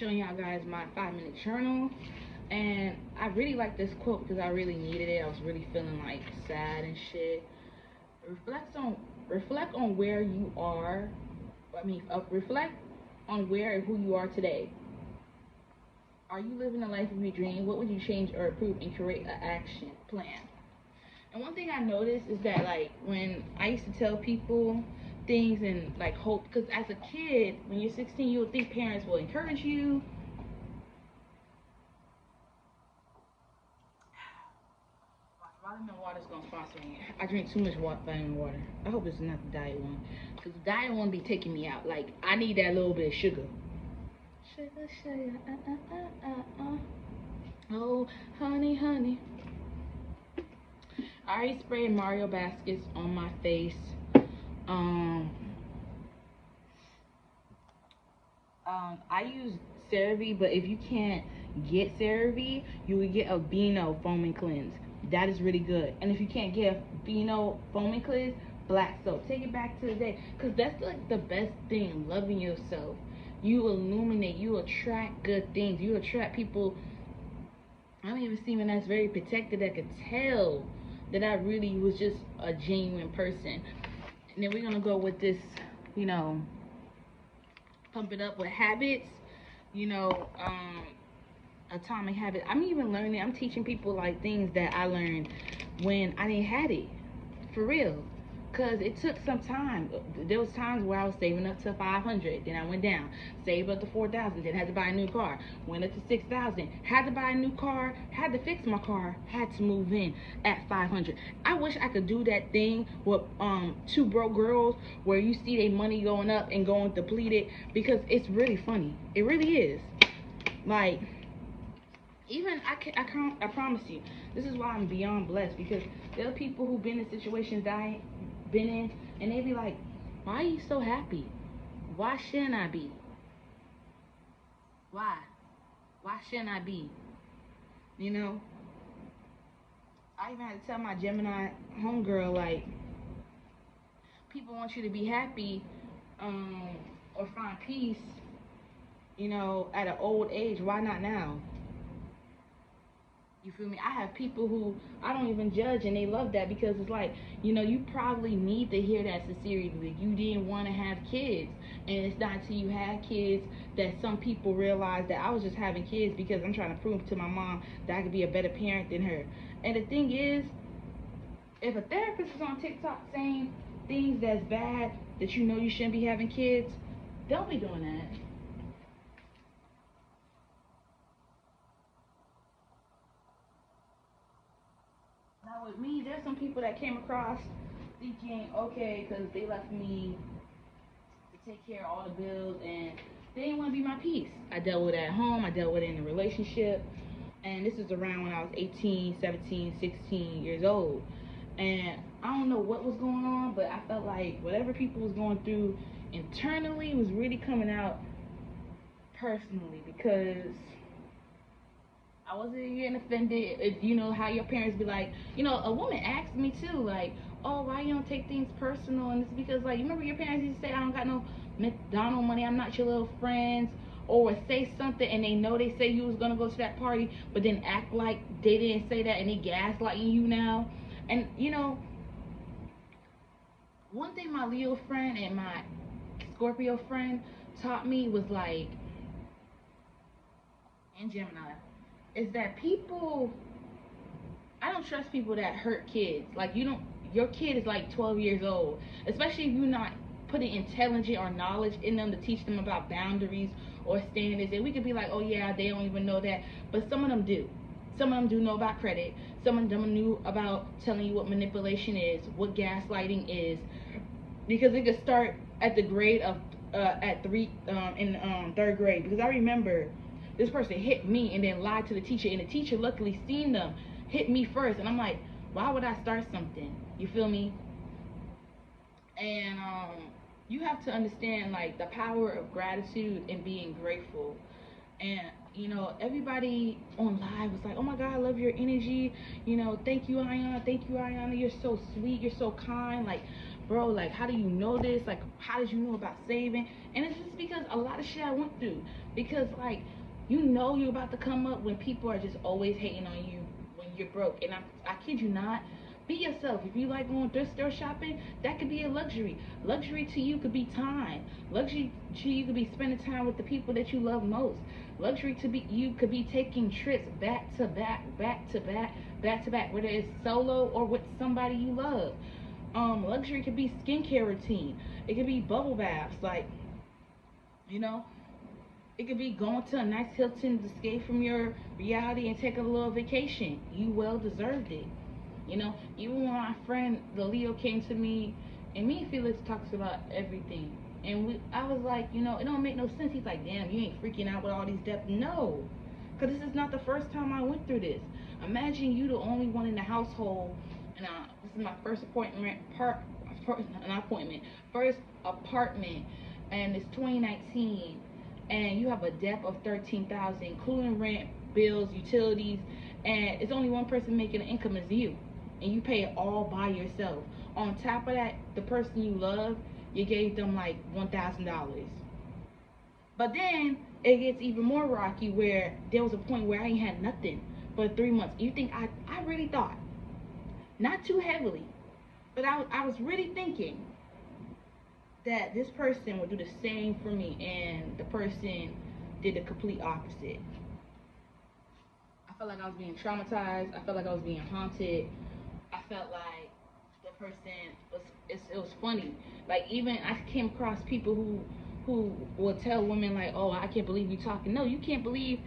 showing y'all guys my 5-minute journal, and I really like this quote because I really needed it. I was really feeling like sad and shit. Reflect on where you are. Reflect on where and who you are today. Are you living the life of your dream? What would you change or improve and create an action plan? And one thing I noticed is that, like, when I used to tell people things and like hope, because as a kid, when you're 16, you would think parents will encourage you. Vitamin water's gonna sponsor me. I drink too much vitamin water. I hope it's not the diet one, because the diet one be taking me out. Like, I need that little bit of sugar. Sugar, oh, honey, honey. I already sprayed Mario baskets on my face. I use CeraVe, but if you can't get CeraVe, you would get a Beano foaming cleanse. That is really good. And if you can't get a Beano foaming cleanse, black soap. Take it back to the day, because that's like the best thing. Loving yourself. You illuminate. You attract good things. You attract people. I don't even see when that's very protected. I could tell that I really was just a genuine person. And then we're gonna go with this, pump it up with habits, atomic habits. I'm even learning. I'm teaching people like things that I learned when I didn't have it, for real. Cause it took some time. There was times where I was saving up to 500, then I went down, saved up to 4,000, then had to buy a new car, went up to 6,000, had to buy a new car, had to fix my car, had to move in at 500. I wish I could do that thing with two broke girls, where you see their money going up and going depleted, because it's really funny. It really is. Like, even I promise you, this is why I'm beyond blessed, because there are people who've been in situations that I ain't been in, and they be like, why are you so happy? Why shouldn't I be? Why shouldn't I be? I even had to tell my Gemini homegirl, like, people want you to be happy, or find peace, at an old age. Why not now? You feel me? I have people who I don't even judge, and they love that, because it's like, you probably need to hear that sincerely. You didn't want to have kids, and it's not until you had kids that some people realize that I was just having kids because I'm trying to prove to my mom that I could be a better parent than her. And the thing is, if a therapist is on TikTok saying things that's bad, that you shouldn't be having kids, don't be doing that. Now with me, there's some people that came across thinking, okay, because they left me to take care of all the bills, and they didn't want to be my peace. I dealt with it at home. I dealt with it in a relationship. And this is around when I was 18, 17, 16 years old. And I don't know what was going on, but I felt like whatever people was going through internally was really coming out personally, because I wasn't getting offended. How your parents be like, a woman asked me too, like, oh, why you don't take things personal? And it's because, like, you remember your parents used to say, I don't got no McDonald money, I'm not your little friends, or would say something and they say you was gonna go to that party, but then act like they didn't say that, and they gaslighting you now. And one thing my Leo friend and my Scorpio friend taught me was, like, and Gemini, is that I don't trust people that hurt kids. Like, your kid is like 12 years old, especially if you're not putting intelligence or knowledge in them to teach them about boundaries or standards. And we could be like, oh yeah, they don't even know that, but some of them do. Some of them do know about credit. Some of them knew about telling you what manipulation is, what gaslighting is, because it could start at the grade of in third grade. Because I remember this person hit me and then lied to the teacher, and the teacher luckily seen them hit me first, and I'm like, why would I start something? You feel me? And you have to understand, like, the power of gratitude and being grateful. And everybody on live was like, oh my God, I love your energy, thank you, Ayana, you're so sweet, you're so kind. Like, bro, like, how do you know this? Like, how did you know about saving? And it's just because a lot of shit I went through. Because, like, you know you're about to come up when people are just always hating on you when you're broke. And I kid you not, be yourself. If you like going thrift store shopping, that could be a luxury. Luxury to you could be time. Luxury to you could be spending time with the people that you love most. Luxury to be you could be taking trips back to back, back to back, back to back, whether it's solo or with somebody you love. Luxury could be skincare routine. It could be bubble baths, like, you know. It could be going to a nice Hilton to escape from your reality and take a little vacation. You well deserved it. You know, even when my friend the Leo came to me, and me and Felix talks about everything, and I was like, you know, it don't make no sense. He's like, damn, you ain't freaking out with all these debts. No, because this is not the first time I went through this. Imagine you the only one in the household, and this is my first first apartment, and it's 2019, and you have a debt of 13,000, including rent, bills, utilities, and it's only one person making an income is you, and you pay it all by yourself. On top of that, the person you love, you gave them like $1,000. But then it gets even more rocky where there was a point where I ain't had nothing for 3 months. You think I really thought, not too heavily, but I was really thinking that this person would do the same for me, and the person did the complete opposite. I felt like I was being traumatized. I felt like I was being haunted. I felt like the person it was funny. Like, even I came across people who will tell women like, "Oh, I can't believe you talking." No, you can't believe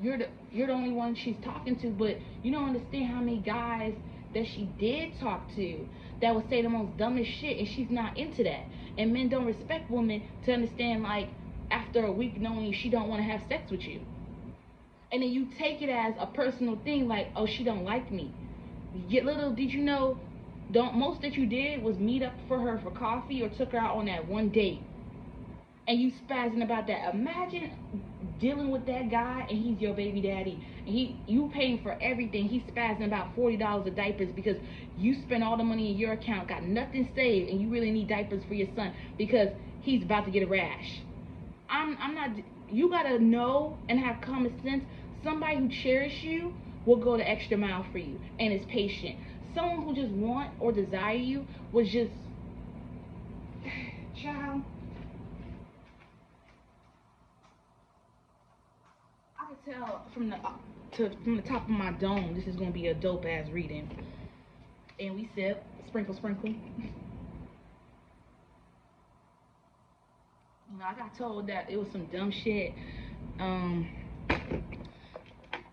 you're the only one she's talking to, but you don't understand how many guys that she did talk to that would say the most dumbest shit, and she's not into that. And men don't respect women to understand, like, after a week knowing she don't want to have sex with you, and then you take it as a personal thing, like, oh, she don't like me. Yet little did you know, don't most that you did was meet up for her for coffee or took her out on that one date, and you spazzing about that. Imagine dealing with that guy and he's your baby daddy, and you paying for everything. He's spazzing about $40 of diapers because you spent all the money in your account, got nothing saved, and you really need diapers for your son because he's about to get a rash. I'm not. You gotta know and have common sense. Somebody who cherishes you will go the extra mile for you and is patient. Someone who just want or desire you was just, child. I could tell from the top of my dome, this is gonna be a dope ass reading. And we sip, sprinkle, sprinkle. You know, I got told that it was some dumb shit.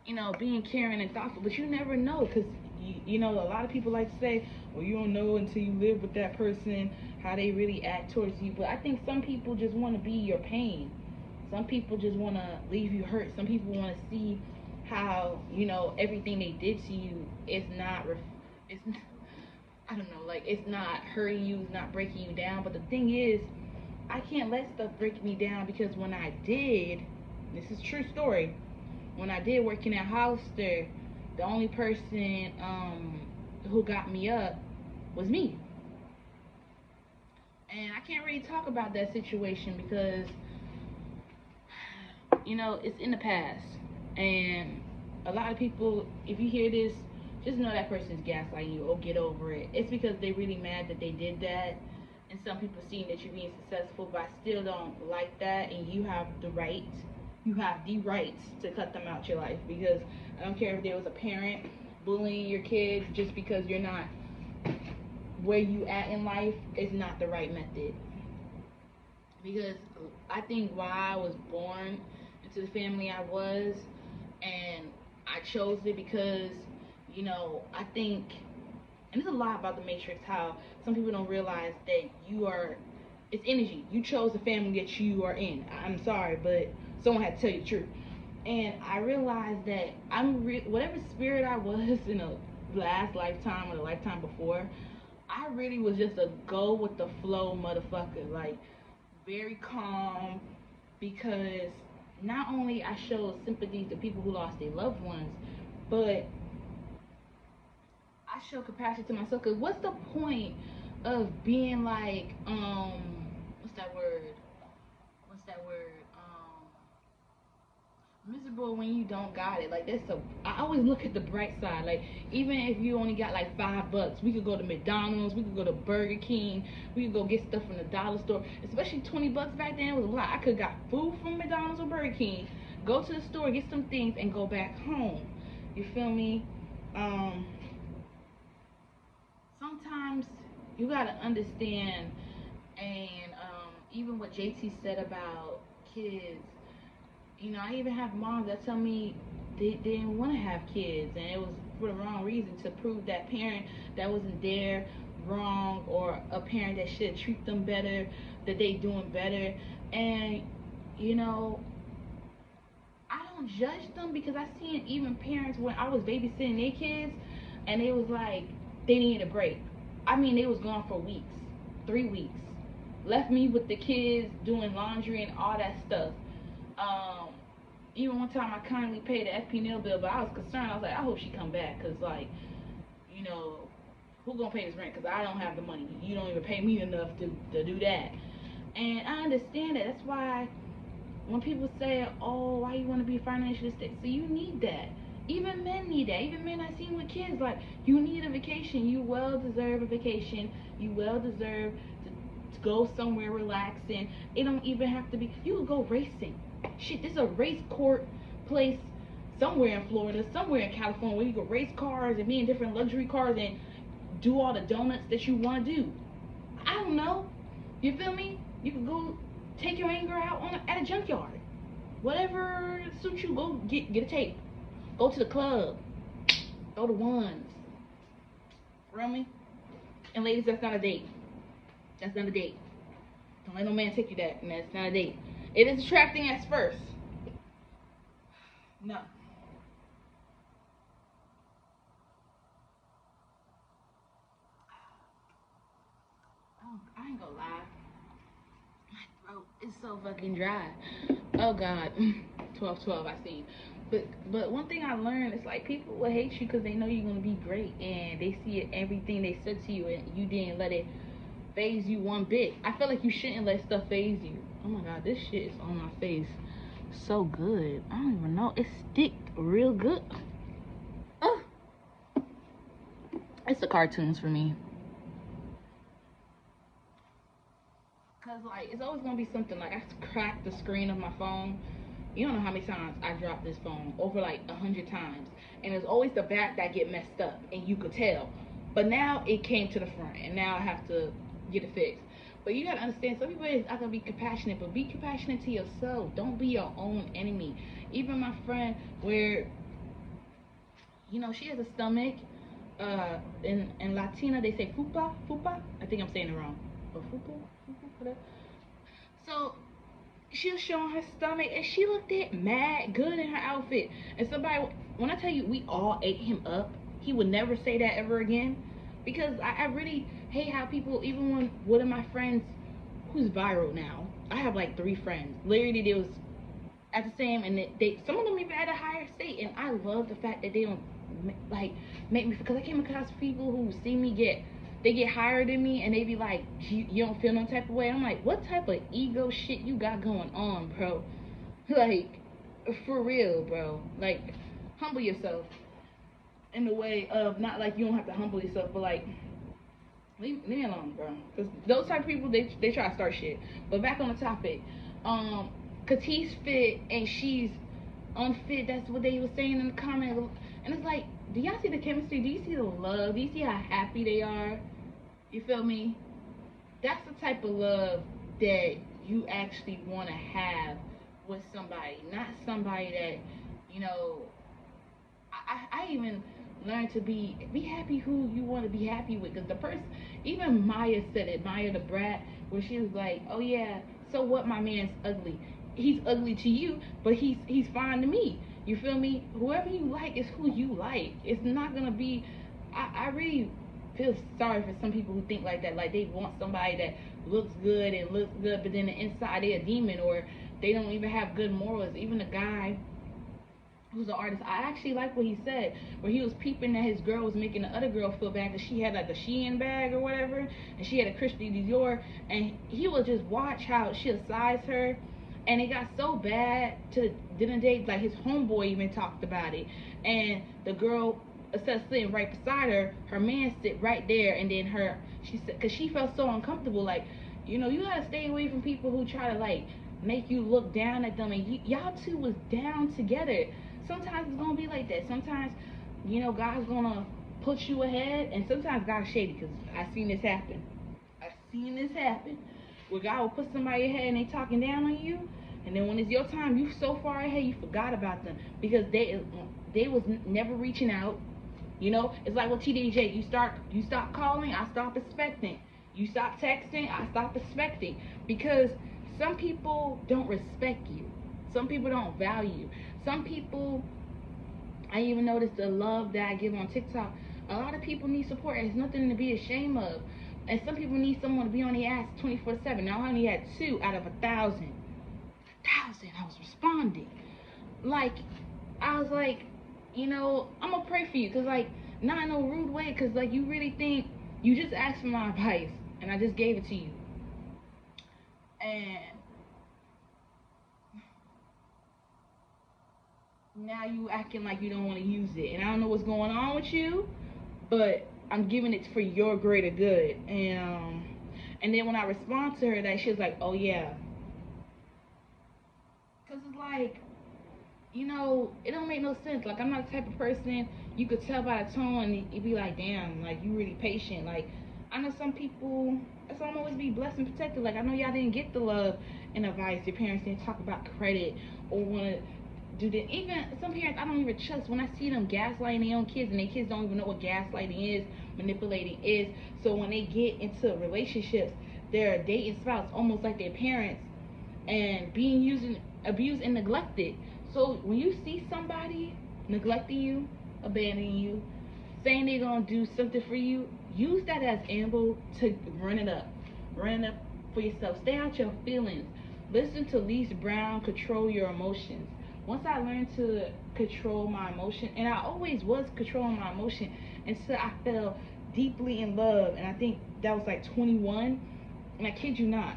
You know, being caring and thoughtful, but you never know, because you know, a lot of people like to say, well, you don't know until you live with that person how they really act towards you. But I think some people just want to be your pain. Some people just want to leave you hurt. Some people want to see how, you know, everything they did to you is not it's I don't know, like, it's not hurting you, it's not breaking you down. But the thing is, I can't let stuff break me down, because when I did, this is a true story, when I did work in that house there, the only person who got me up was me. And I can't really talk about that situation because, you know, it's in the past. And a lot of people, if you hear this, just know that person's gaslighting you, or get over it. It's because they're really mad that they did that. And some people see that you're being successful, but I still don't like that. And you have the right to cut them out your life, because I don't care if there was a parent bullying your kids just because you're not where you at in life is not the right method. Because I think why I was born into the family I was, and I chose it because, you know, I think, and there's a lot about the Matrix, how some people don't realize that it's energy. You chose the family that you are in. I'm sorry, but someone had to tell you the truth. And I realized that whatever spirit I was in a last lifetime or the lifetime before, I really was just a go with the flow motherfucker. Like, very calm, because not only I showed sympathy to people who lost their loved ones, but I show compassion to myself. Because what's the point of being like, what's that word? What's that word? Miserable when you don't got it. Like that's so. I always look at the bright side. Like even if you only got like $5, we could go to McDonald's, we could go to Burger King, we could go get stuff from the dollar store. Especially $20 back then was a lot. I could got food from McDonald's or Burger King, go to the store, get some things, and go back home. You feel me? Um, Sometimes you gotta understand, and even what JT said about kids. You know, I even have moms that tell me they didn't want to have kids, and it was for the wrong reason, to prove that parent that wasn't there wrong, or a parent that should treat them better, that they doing better. And you know, I don't judge them, because I seen even parents when I was babysitting their kids, and they was like they needed a break. I mean, they was gone for weeks, 3 weeks, left me with the kids doing laundry and all that stuff. Um, Even one time I kindly paid the FP nail bill, but I was concerned. I was like, I hope she come back, cause like, you know, who gonna pay this rent? Cause I don't have the money. You don't even pay me enough to do that. And I understand that. That's why when people say, oh, why you want to be financially stable? So you need that. Even men need that. Even men I seen with kids, like, you need a vacation. You well deserve a vacation. You well deserve to go somewhere relaxing. It don't even have to be, you could go racing. Shit, there's a race court place somewhere in Florida, somewhere in California, where you can race cars and be in different luxury cars and do all the donuts that you want to do. I don't know. You feel me? You can go take your anger out at a junkyard. Whatever suits you, go get a tape. Go to the club. Throw the ones. Feel me? And ladies, that's not a date. That's not a date. Don't let no man take you that, and that's not a date. It is attracting at first. No. Oh, I ain't gonna lie. My throat is so fucking dry. Oh God. 12-12 I seen. But one thing I learned is, like, people will hate you because they know you're gonna be great, and they see it, everything they said to you, and you didn't let it phase you one bit. I feel like you shouldn't let stuff phase you. Oh my God, this shit is on my face so good. I don't even know. It sticked real good. Oh, it's the cartoons for me. Cause like it's always gonna be something. Like I cracked the screen of my phone. You don't know how many times I dropped this phone, over like 100 times, and it's always the back that get messed up, and you could tell. But now it came to the front, and now I have to get it fixed. But you gotta understand, some people are gonna be compassionate, but be compassionate to yourself. Don't be your own enemy. Even my friend, where you know she has a stomach. In Latina they say fupa. I think I'm saying it wrong. Or fupa, whatever. So she was showing her stomach, and she looked at mad good in her outfit. And somebody, when I tell you we all ate him up, he would never say that ever again. Because I really hate how people, even when one of my friends who's viral now, I have like 3 friends, literally they was at the same, and they some of them even at a higher state, and I love the fact that they don't like make me, because I came across people who see me they get higher than me, and they be like, you don't feel no type of way. I'm like, what type of ego shit you got going on, bro? Like, for real, bro. Like, humble yourself in the way of, not like you don't have to humble yourself, but like, leave me alone, bro. Because those type of people, they try to start shit. But back on the topic, cause he's fit and she's unfit. That's what they were saying in the comments. And it's like, do y'all see the chemistry? Do you see the love? Do you see how happy they are? You feel me? That's the type of love that you actually want to have with somebody, not somebody that, you know. I even learned to be happy who you want to be happy with. Because the person, even Maya said it, Maya the brat, where she was like, oh yeah, so what, my man's ugly. He's ugly to you, but he's fine to me. You feel me? Whoever you like is who you like. It's not gonna be. I really feel sorry for some people who think like that. Like they want somebody that looks good, but then the inside they're a demon, or they don't even have good morals. Even a guy who's an artist. I actually like what he said, where he was peeping that his girl was making the other girl feel bad because she had like a Shein bag or whatever, and she had a Christian Dior, and he would just watch how she'll size her, and it got so bad to dinner date, like his homeboy even talked about it, and the girl, instead of sitting right beside her, her man sit right there, and then she said, because she felt so uncomfortable, like, you gotta stay away from people who try to like make you look down at them, and y'all two was down together. Sometimes it's gonna be like that. Sometimes, God's gonna put you ahead, and sometimes God's shady, because I've seen this happen. I've seen this happen, where God will put somebody ahead and they talking down on you, and then when it's your time, you so far ahead you forgot about them because they was never reaching out. It's like with TDJ. You stop calling, I stop expecting. You stop texting, I stop expecting, because some people don't respect you. Some people don't value. Some people, I even noticed the love that I give on TikTok. A lot of people need support. It's nothing to be ashamed of. And some people need someone to be on their ass 24/7. Now I only had 2 out of 1,000. I was responding. Like, I was like, I'm gonna pray for you, cause like, not in no rude way, cause like you really think you just asked for my advice, and I just gave it to you, and now you acting like you don't want to use it, and I don't know what's going on with you, but I'm giving it for your greater good. And then when I respond to her, that she was like, oh yeah, cause it's like, it don't make no sense. Like, I'm not the type of person you could tell by the tone and you'd be like, damn, like, you really patient. Like, I know some people, that's why I'm always be blessed and protected. Like, I know y'all didn't get the love and advice. Your parents didn't talk about credit or want to do that. Even some parents I don't even trust, when I see them gaslighting their own kids, and their kids don't even know what gaslighting is, manipulating is. So when they get into relationships, they're dating spouse almost like their parents, and being used, abused, and neglected. So when you see somebody neglecting you, abandoning you, saying they're gonna do something for you, use that as ammo to run it up for yourself. Stay out your feelings. Listen to Lise Brown, Control Your Emotions. Once I learned to control my emotion, and I always was controlling my emotion until I fell deeply in love, and I think that was like 21, and I kid you not,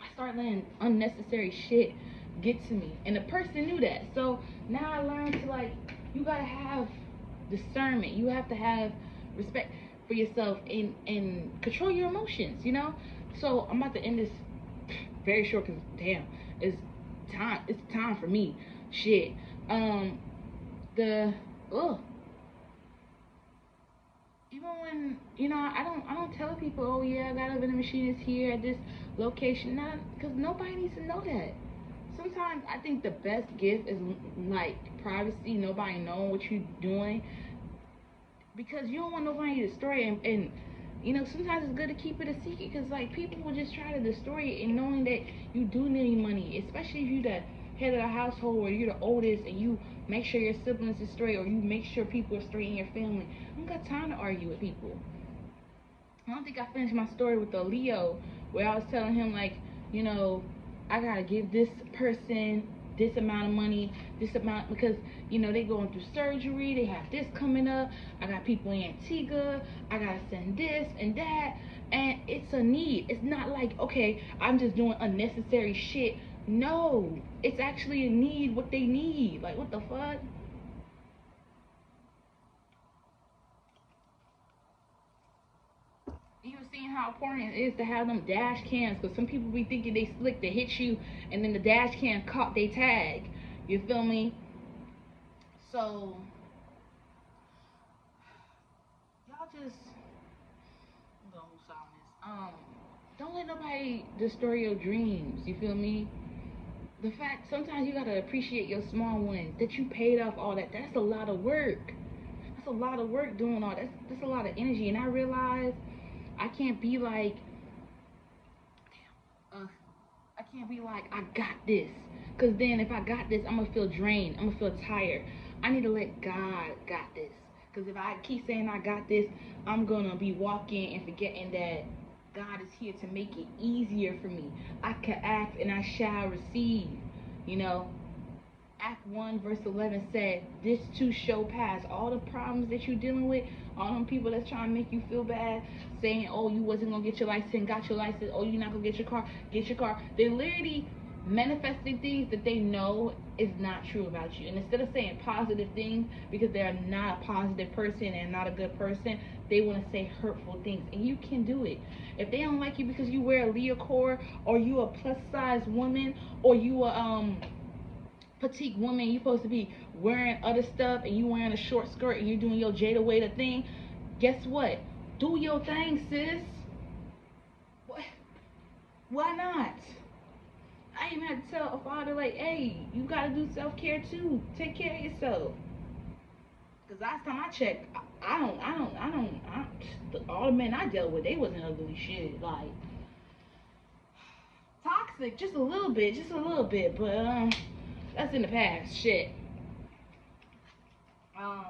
I started letting unnecessary shit get to me, and the person knew that. So now I learned to, like, you gotta have discernment. You have to have respect for yourself and control your emotions. So I'm about to end this very short, because damn, it's time for me. Shit. The Even when I don't tell people, oh yeah, I got a vending machine is here at this location. Not because nobody needs to know that. Sometimes I think the best gift is like privacy, nobody knowing what you're doing, because you don't want nobody to destroy it. And sometimes it's good to keep it a secret, because like people will just try to destroy it, and knowing that you do need money, especially if you the head of the household or you're the oldest, and you make sure your siblings are straight, or you make sure people are straight in your family. I don't got time to argue with people. I don't think I finished my story with the Leo, where I was telling him, like, I gotta give this person this amount of money, this amount, because they going through surgery, they have this coming up, I got people in Antigua, I gotta send this and that, and it's a need. It's not like, okay, I'm just doing unnecessary shit. No, it's actually a need, what they need. Like, what the fuck? You seen how important it is to have them dash cams, because some people be thinking they slick to hit you, and then the dash cam caught they tag. You feel me? So y'all just don't let nobody destroy your dreams. You feel me? The fact, sometimes you gotta appreciate your small wins. That you paid off all that. That's a lot of work. That's a lot of work doing all that. That's a lot of energy. And I realize I can't be like, I got this. Because then if I got this, I'm going to feel drained. I'm going to feel tired. I need to let God got this. Because if I keep saying I got this, I'm going to be walking and forgetting that God is here to make it easier for me. I can ask and I shall receive, you know. Act 1, verse 11 said, this too shall pass. All the problems that you're dealing with, all them people that's trying to make you feel bad, saying, oh, you wasn't going to get your license, got your license, oh, you're not going to get your car. They literally manifesting things that they know is not true about you. And instead of saying positive things because they're not a positive person and not a good person, they want to say hurtful things. And you can do it. If they don't like you because you wear a Leocore, or you a plus size woman, or you a petite woman, you supposed to be wearing other stuff, and you wearing a short skirt, and you're doing your Jada Waiter thing, guess what? Do your thing, sis. What? Why not? I even had to tell a father, like, hey, you gotta do self-care too. Take care of yourself. Cause last time I checked, all the men I dealt with, they wasn't ugly shit. Like, toxic, just a little bit, but that's in the past. Shit. Y'all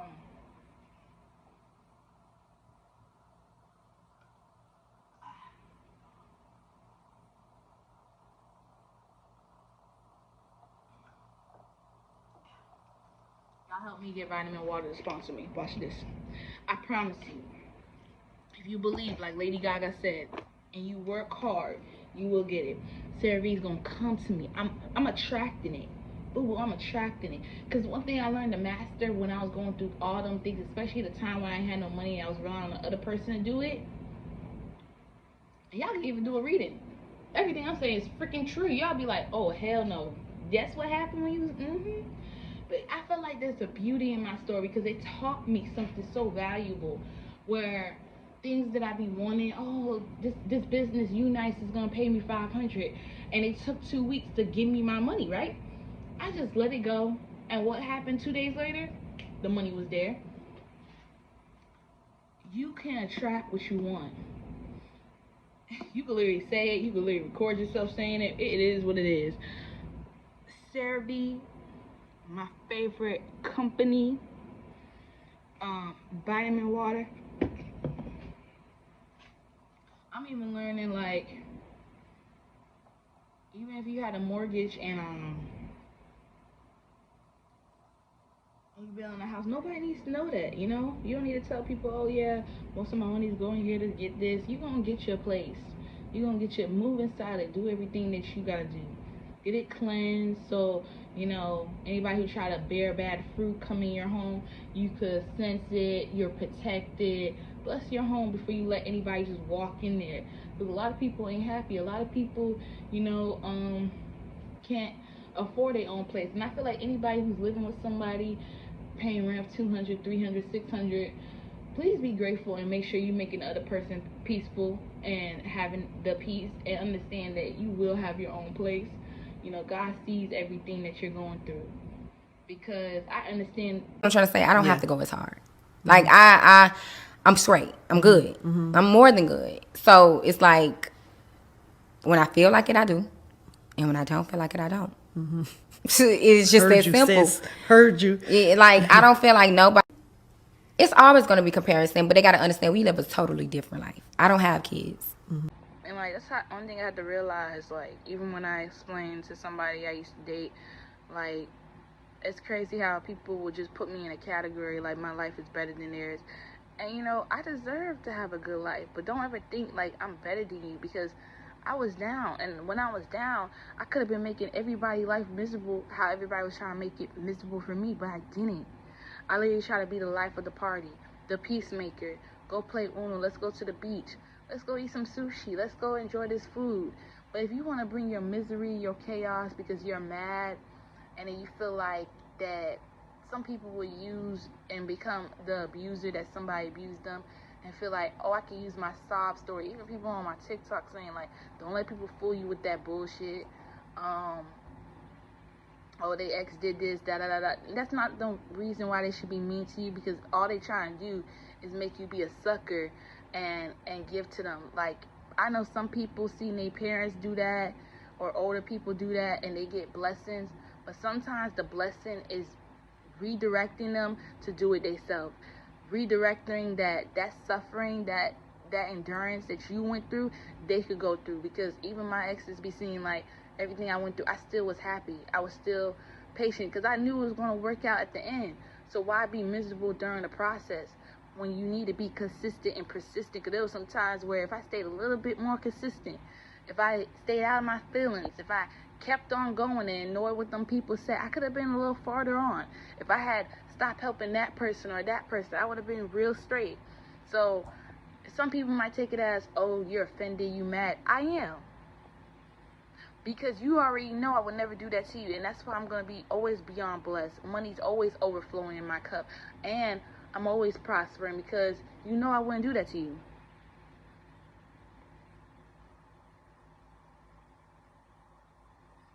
help me get Vitamin Water to sponsor me. Watch this. I promise you, if you believe, like Lady Gaga said, and you work hard, you will get it. CeraVe's gonna come to me. I'm attracting it. Ooh, I'm attracting it. Because one thing I learned to master when I was going through all them things, especially the time when I had no money and I was relying on the other person to do it. And y'all can even do a reading. Everything I'm saying is freaking true. Y'all be like, oh, hell no. That's what happened when you was, But I feel like there's a beauty in my story because it taught me something so valuable, where things that I be wanting, oh, this business, you nice, is gonna pay me $500, and it took 2 weeks to give me my money, right? I just let it go, and what happened 2 days later? The money was there. You can attract what you want. You can literally say it, you can literally record yourself saying it. It is what it is. CeraVe, my favorite company. Vitamin Water. I'm even learning, like, even if you had a mortgage and you building a house, nobody needs to know that, you know? You don't need to tell people, oh yeah, most of my money's going here to get this. You're gonna get your place. You're gonna get your, move inside it, do everything that you gotta do. Get it cleansed, so, you know, anybody who try to bear bad fruit come in your home, you could sense it, you're protected. Bless your home before you let anybody just walk in there. Because a lot of people ain't happy. A lot of people, you know, can't afford their own place. And I feel like anybody who's living with somebody, paying rent $200, $300, $600, please be grateful and make sure you're making the other person peaceful and having the peace, and understand that you will have your own place. You know, God sees everything that you're going through. Because I understand. I'm trying to say, I don't have to go as hard. Like, I'm straight. I'm good. I'm more than good. So it's like, when I feel like it, I do. And when I don't feel like it, I don't. It's just that simple. Sis. Heard you. Like, I don't feel like nobody. It's always going to be comparison, but they got to understand we live a totally different life. I don't have kids. And like, that's the only thing I had to realize. Like, even when I explained to somebody I used to date, like, it's crazy how people will just put me in a category like my life is better than theirs. And you know, I deserve to have a good life, but don't ever think like I'm better than you, because I was down, and when I was down, I could have been making everybody's life miserable, how everybody was trying to make it miserable for me, but I didn't. I literally try to be the life of the party, the peacemaker. Go play Uno, let's go to the beach, let's go eat some sushi, let's go enjoy this food. But if you want to bring your misery, your chaos, because you're mad, and then you feel like that some people will use and become the abuser, that somebody abused them, and feel like, oh, I can use my sob story. Even people on my TikTok saying, like, don't let people fool you with that bullshit. Oh, they ex did this, da-da-da-da. That's not the reason why they should be mean to you, because all they trying to do is make you be a sucker and give to them. Like, I know some people see their parents do that, or older people do that, and they get blessings. But sometimes the blessing is redirecting them to do it themselves. Redirecting that suffering, that endurance that you went through, they could go through. Because even my exes be seeing like everything I went through, I still was happy. I was still patient because I knew it was going to work out at the end. So why be miserable during the process when you need to be consistent and persistent? Because there was some times where if I stayed a little bit more consistent, if I stayed out of my feelings, if I kept on going and ignored what them people said, I could have been a little farther on. If I had stopped helping that person or that person, I would have been real straight. So some people might take it as, oh, you're offended, you mad. I am. Because you already know I would never do that to you. And that's why I'm going to be always beyond blessed. Money's always overflowing in my cup. And I'm always prospering because you know I wouldn't do that to you.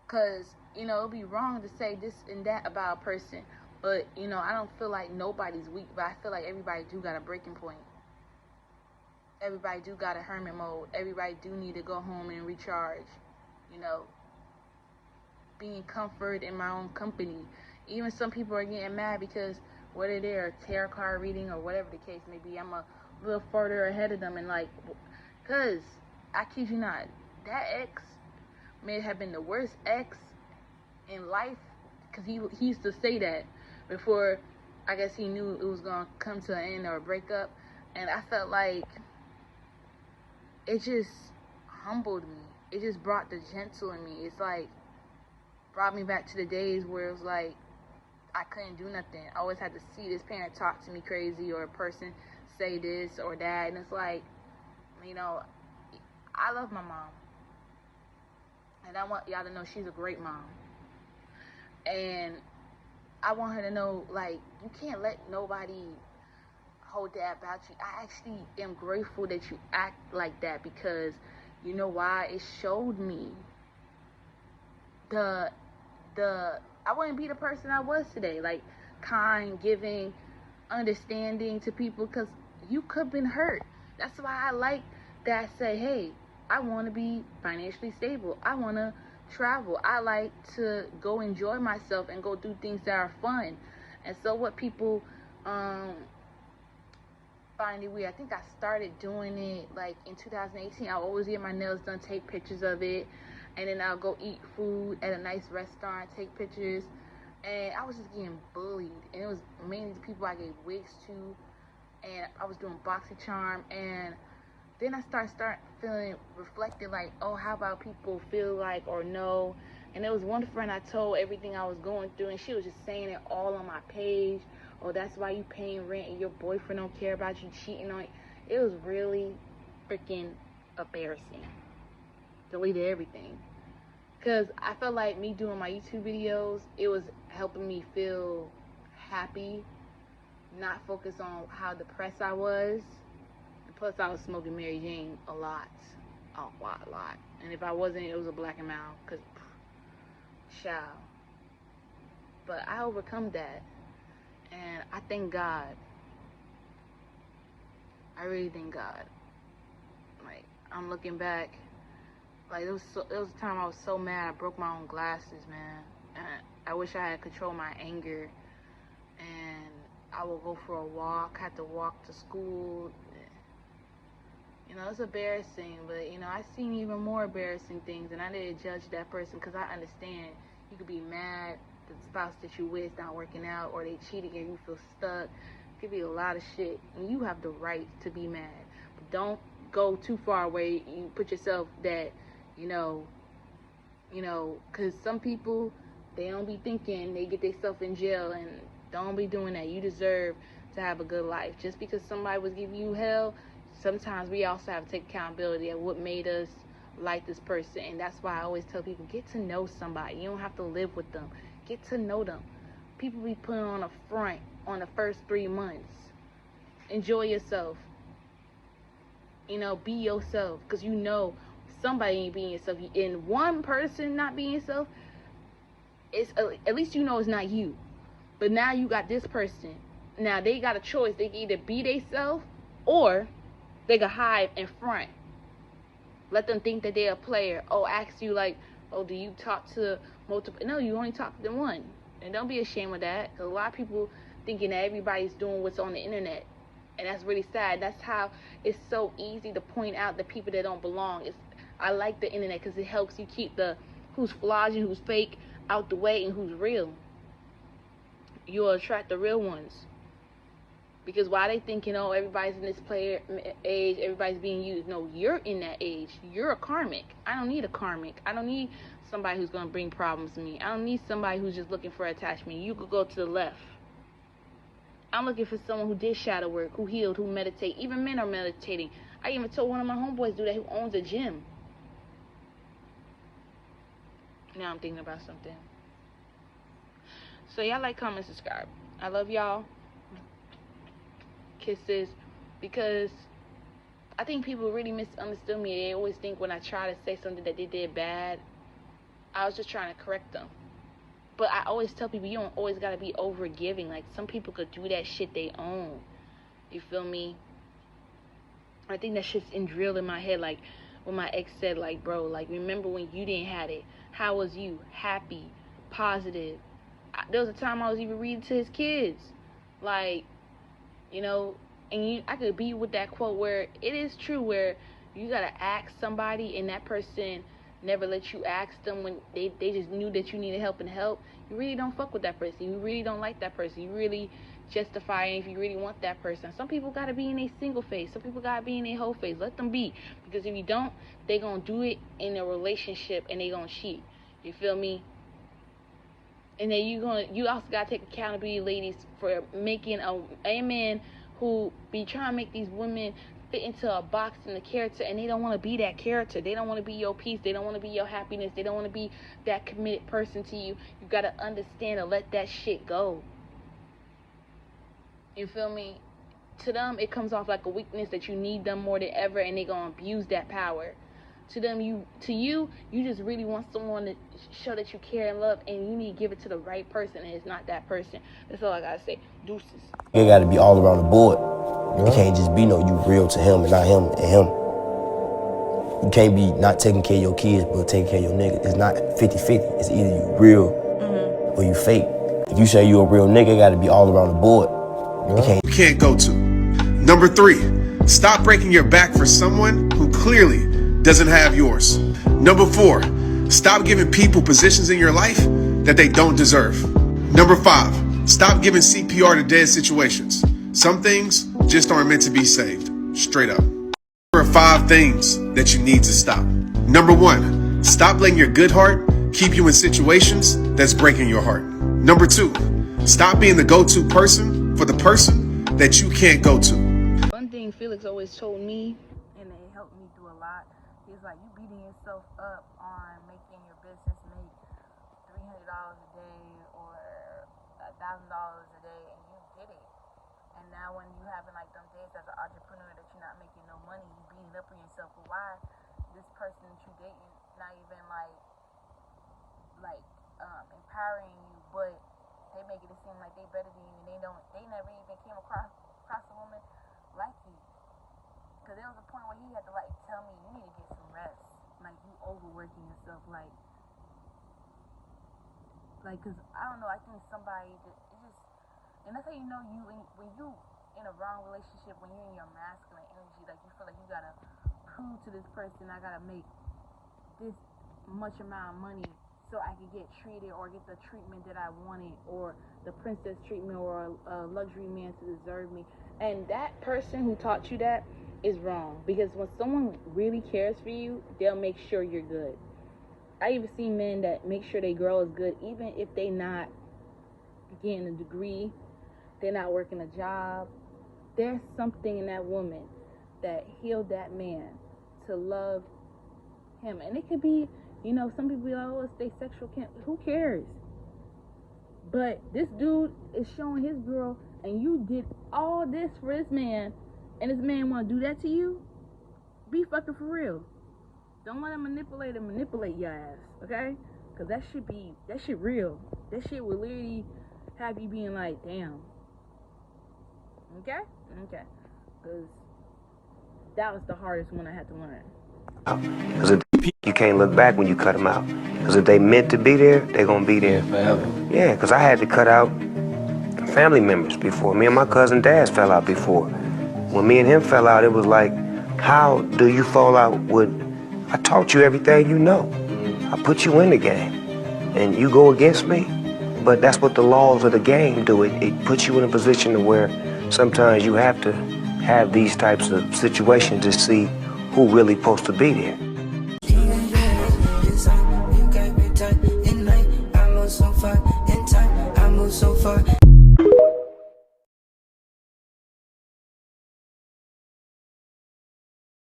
Because, you know, it'd be wrong to say this and that about a person. But, you know, I don't feel like nobody's weak. But I feel like everybody do got a breaking point. Everybody do got a hermit mode. Everybody do need to go home and recharge. You know, being comfort in my own company. Even some people are getting mad because whether they're a tarot card reading or whatever the case may be, I'm a little further ahead of them. And like, because I kid you not, that ex may have been the worst ex in life, because he used to say that before I guess he knew it was going to come to an end or a breakup. And I felt like it just humbled me. It just brought the gentle in me. It's like, brought me back to the days where it was like, I couldn't do nothing. I always had to see this parent talk to me crazy or a person say this or that. And it's like, you know, I love my mom. And I want y'all to know she's a great mom. And I want her to know, like, you can't let nobody hold that about you. I actually am grateful that you act like that because you know why? It showed me I wouldn't be the person I was today. Like, kind, giving, understanding to people, because you could have been hurt. That's why I like that. Say, hey, I want to be financially stable. I want to travel. I like to go enjoy myself and go do things that are fun. And so what people find it weird. I think I started doing it like in 2018. I'll always get my nails done, take pictures of it, and then I'll go eat food at a nice restaurant, take pictures. And I was just getting bullied, and it was mainly the people I gave wigs to, and I was doing BoxyCharm. And then I start feeling reflected, like, oh, how about people feel like or know? And there was one friend I told everything I was going through, and she was just saying it all on my page. Oh, that's why you paying rent and your boyfriend don't care about you cheating on you. It was really freaking embarrassing. Deleted everything. Because I felt like me doing my YouTube videos, it was helping me feel happy, not focus on how depressed I was. And plus, I was smoking Mary Jane a lot. And if I wasn't, it was a black and mild. Because, child. But I overcome that. And I thank God. I really thank God. Like, I'm looking back. Like, it was a time I was so mad I broke my own glasses, man. And I wish I had controlled my anger. And I would go for a walk, had to walk to school. You know, it's embarrassing, but, you know, I've seen even more embarrassing things, and I didn't judge that person because I understand you could be mad the spouse that you with not working out, or they cheating and you feel stuck. It could be a lot of shit, and you have the right to be mad. But don't go too far away. You put yourself that, you know, because some people, they don't be thinking, they get themselves in jail, and don't be doing that. You deserve to have a good life. Just because somebody was giving you hell, sometimes we also have to take accountability of what made us like this person. And that's why I always tell people, get to know somebody. You don't have to live with them. Get to know them. People be putting on a front on the first 3 months. Enjoy yourself. You know, be yourself. Because you know somebody ain't being yourself. And one person not being yourself, it's at least you know it's not you. But now you got this person. Now they got a choice. They can either be themselves or they can hide in front. Let them think that they're a player. Oh, ask you like, oh, do you talk to multiple? No, you only talk to one. And don't be ashamed of that. Because a lot of people thinking that everybody's doing what's on the internet. And that's really sad. That's how it's so easy to point out the people that don't belong. I like the internet because it helps you keep the who's flogging, who's fake out the way, and who's real. you'll attract the real ones. Because why they thinking, oh, everybody's in this player age, everybody's being used. No, you're in that age. You're a karmic. I don't need a karmic. I don't need somebody who's going to bring problems to me. I don't need somebody who's just looking for attachment. You could go to the left. I'm looking for someone who did shadow work, who healed, who meditate. Even men are meditating. I even told one of my homeboys do that who owns a gym. Now I'm thinking about something. So y'all like, comment, subscribe. I love y'all. Kisses. Because I think people really misunderstood me. They always think when I try to say something that they did bad, I was just trying to correct them. But I always tell people, you don't always gotta be over giving. Like, some people could do that shit they own. You feel me? I think that shit's drilled in my head. Like when my ex said, like, bro, like, remember when you didn't have it? How was you? Happy, positive. There was a time I was even reading to his kids. Like, you know, and I could be with that quote where it is true, where you gotta ask somebody and that person never let you ask them when they just knew that you needed help and help. You really don't fuck with that person. You really don't like that person. You really justify if you really want that person. Some people gotta be in a single phase. Some people gotta be in a whole phase. Let them be. Because if you don't, they gonna do it in a relationship and they gonna cheat. You feel me? And then you also gotta take accountability, ladies, for making a man who be trying to make these women fit into a box in the character, and they don't want to be that character. They don't want to be your peace. They don't want to be your happiness. They don't want to be that committed person to you. You gotta understand and let that shit go. You feel me? To them, it comes off like a weakness that you need them more than ever, and they gonna abuse that power. To them, you just really want someone to show that you care and love, and you need to give it to the right person, and it's not that person. That's all I gotta say. Deuces. You gotta be all around the board. Yeah. It can't just be no you real to him and not him and him. You can't be not taking care of your kids but taking care of your nigga. It's not 50-50. It's either you real or you fake. If you say you a real nigga, it gotta be all around the board. Yeah. You can't go to. Number 3, stop breaking your back for someone who clearly doesn't have yours. Number 4, stop giving people positions in your life that they don't deserve. Number 5, stop giving CPR to dead situations. Some things just aren't meant to be saved. Straight up. There are 5 things that you need to stop. Number 1, stop letting your good heart keep you in situations that's breaking your heart. Number 2, stop being the go-to person for the person that you can't go to. One thing Felix always told me, and it helped me through a lot, is like, you beating yourself up on making your business make $300 a day or $1,000 a day, and you did it. And now when you having like them days as an entrepreneur that you're not making no money, you beating up on yourself. But why this person that you dating not even like empowering you, but they make it seem like they better than you, and they never even came across a woman like you. Because there was a point where he had to like tell me, you need to get some rest. Like, you overworking yourself. Like, cause I don't know, I think somebody and that's how you know when you in a wrong relationship, when you're in your masculine energy, like, you feel like you gotta prove to this person, I gotta make this much amount of money so I can get treated or get the treatment that I wanted, or the princess treatment, or a luxury man to deserve me. And that person who taught you that is wrong. Because when someone really cares for you, they'll make sure you're good. I even see men that make sure their girl is good, even if they not getting a degree, they're not working a job. There's something in that woman that healed that man to love him. And it could be, you know, some people be like, oh, it's their sexual who cares? But this dude is showing his girl, and you did all this for this man, and this man want to do that to you? Be fucking for real. Don't let him manipulate your ass, okay? Because that shit real. That shit will literally have you being like, damn. Okay? Okay. Because that was the hardest one I had to learn. Because you can't look back when you cut them out. Because if they meant to be there, they're going to be there. Forever. Yeah, because I had to cut out family members before. Me and my cousin Daz fell out before. When me and him fell out, it was like, how do you fall out with, I taught you everything you know. I put you in the game, and you go against me? But that's what the laws of the game do. It puts you in a position to where sometimes you have to have these types of situations to see who really supposed to be there.